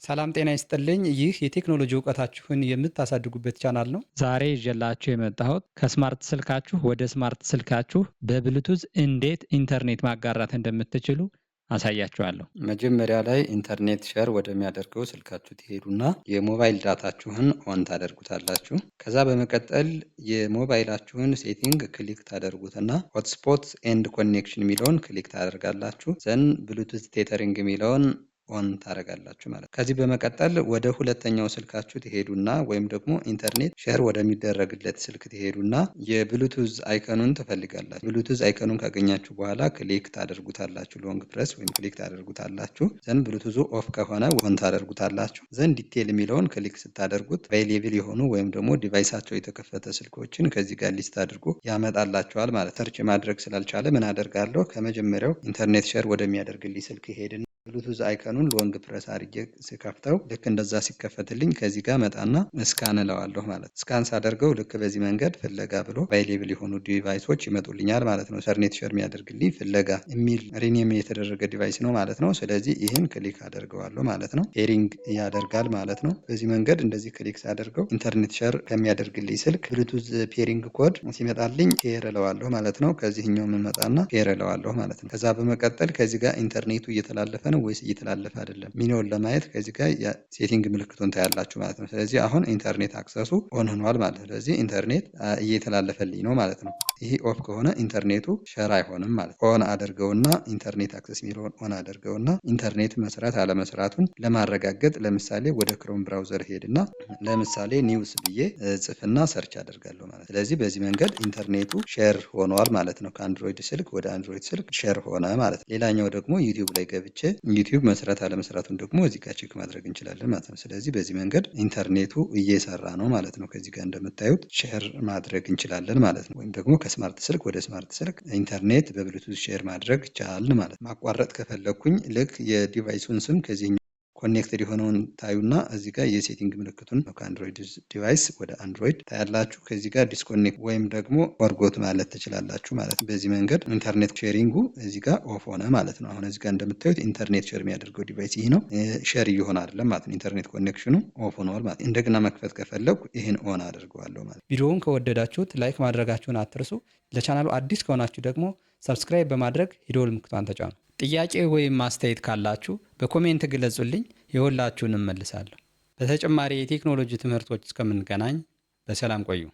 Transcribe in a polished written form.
ሰላም ጤና ይስጥልኝ። ይህ የቴክኖሎጂ እውቀታችሁን የምታሳድጉበት ቻናል ነው። ዛሬ ይዤላችሁ የመጣሁት ከስማርት ስልካችሁ ወደ ስማርት ስልካችሁ በብሉቱዝ እንዴት ኢንተርኔት ማጋራት እንደምትችሉ አሳያችኋለሁ። መጀመሪያ ላይ ኢንተርኔት ሼር ወደሚያደርገው ስልካችሁ ትሄዱና የሞባይል ዳታችሁን ኦን ታደርጉታላችሁ። ከዛ በመቀጠል የሞባይላችሁን ሴቲንግ ክሊክ ታደርጉትና ሆትስፖት ኤንድ ኮኔክሽን የሚለውን ክሊክ ታደርጋላችሁ። ዘን ብሉቱዝ ቴተሪንግ የሚለውን ኦን ታደርጋላችሁ ማለት ነው። ከዚህ በመቀጠል ወደ ሁለተኛው ስልካችሁ ትሄዱና ወይም ደግሞ ኢንተርኔት ሼር ወደሚደረግለት ስልክ ትሄዱና የብሉቱዝ አይከኑን ትፈልጋላችሁ። ብሉቱዝ አይከኑን ካገኛችሁ በኋላ ክሊክ ታደርጉታላችሁ። ሎንግ ፕረስ ወይም ክሊክ ታደርጉታላችሁ። ዘን ብሉቱዙ ኦፍ ከሆነ ኦን ታደርጉታላችሁ። ዘን ዲቴል የሚለውን ክሊክ ስታደርጉት አቬይላብል የሆኑ ወይም ደግሞ ዲቫይሳቸው የተከፈተ ስልኮችን ከዚህ ጋር ሊስት አድርጎ ያመጣላቸዋል ማለት። ሰርች ማድረግ ስላልቻለ ምን አደርጋለሁ? ከመጀመሪያው ኢንተርኔት ሼር ወደሚያደርግልኝ ስልክ ሄድና ብሉቱዝ አይከኑን ሎንግ ፕረስ አድርጌ ሲከፍተው ልክ እንደዛ ሲከፈትልኝ ከዚህ ጋር መጣና እስካን እለዋለሁ ማለት ነው። እስካን ሳደርገው ልክ በዚህ መንገድ ፍለጋ ብሎ አቬይላብል የሆኑ ዲቫይሶች ይመጡልኛል ማለት ነው። ኢንተርኔት ሼር የሚያደርግልኝ ፍለጋ የሚል ሪኔም የተደረገ ዲቫይስ ነው ማለት ነው። ስለዚህ ይህን ክሊክ አደርገዋለሁ ማለት ነው። ፔሪንግ ያደርጋል ማለት ነው። በዚህ መንገድ እንደዚህ ክሊክ ሳደርገው ኢንተርኔት ሼር ከሚያደርግልኝ ስልክ ብሉቱዝ ፔሪንግ ኮድ ሲመጣልኝ ፔር እለዋለሁ ማለት ነው። ከዚህኛው መጣና ፔር እለዋለሁ ማለት ነው። ከዛ በመቀጠል ከዚህ ጋር ኢንተርኔቱ እየተላለፈ ነው ወይስ እየተላለፈ አይደለም ሚሊዮን ለማየት ከዚህ ጋር ሴቲንግ ምልክቱን ታያላችሁ ማለት ነው። ስለዚህ አሁን ኢንተርኔት አክሰሱ ኦን ሆኗል ማለት ነው። ስለዚህ ኢንተርኔት እየተላለፈልኝ ነው ማለት ነው። ይሄ ኦፍ ከሆነ ኢንተርኔቱ ሼር አይሆንም ማለት ነው። ኦን አድርገውና ኢንተርኔት አክሰስ ሚሊዮን ኦን አድርገውና ኢንተርኔት መስራት አለመስራቱን ለማረጋገጥ ለምሳሌ ወደ ክሮም ብራውዘር ሄድና ለምሳሌ ኒውስ ብዬ ጽፍና ሰርች አደርጋለሁ ማለት ነው። ስለዚህ በዚህ መንገድ ኢንተርኔቱ ሼር ሆኗል ማለት ነው። ከአንድሮይድ ስልክ ወደ አንድሮይድ ስልክ ሼር ሆነ ማለት ነው። ሌላኛው ደግሞ ዩቲዩብ ላይ ገብቼ ዩቲዩብ መስራት አለመስራቱን ደግሞ እዚህ ጋር ቼክ ማድረግ እንችላለን ማለት ነው። ስለዚህ በዚህ መንገድ ኢንተርኔቱ እየሰራ ነው ማለት ነው። ከዚህ ጋር እንደምታዩት ሼር ማድረግ እንችላለን ማለት ነው። ወይም ደግሞ ከስማርት ስልክ ወደ ስማርት ስልክ ኢንተርኔት በብሉቱዝ ሼር ማድረግ ቻልን ማለት ነው። ማቋረጥ ከፈለኩኝ ልክ የዲቫይሱን ስም ከዚህ ኮኔክትድ የሆነውን ታዩና እዚህ ጋር የሴቲንግ ምልክቱን ከአንድሮይድ ዲቫይስ ወደ አንድሮይድ ታያላችሁ። ከዚህ ጋር ዲስኮኔክት ወይም ደግሞ ፎርጎት ማለት ትችላላችሁ ማለት ነው። በዚህ መንገድ ኢንተርኔት ሼሪንጉ እዚህ ጋር ኦፍ ሆነ ማለት ነው። አሁን እዚህ ጋር እንደምታዩት ኢንተርኔት ሼር የሚያደርገው ዲቫይስ ይህ ነው። ሼር እየሆነ አይደለም ማለት ነው። ኢንተርኔት ኮኔክሽኑ ኦፍ ሆኗል ማለት ነው። እንደገና መክፈት ከፈለኩ ይህን ኦን አድርገዋለሁ ማለት ነው። ቪዲዮውን ከወደዳችሁት ላይክ ማድረጋችሁን አትርሱ። ለቻናሉ አዲስ ከሆናችሁ ደግሞ ሰብስክራይብ በማድረግ የደወል ምልክቱን ተጫኑ። ጥያቄ ወይም ማስተያየት ካላችሁ በኮሜንት ግለጹልኝ፣ የሁላችሁንም መልሳለሁ። በተጨማሪ የቴክኖሎጂ ትምህርቶች እስከምንገናኝ በሰላም ቆዩ።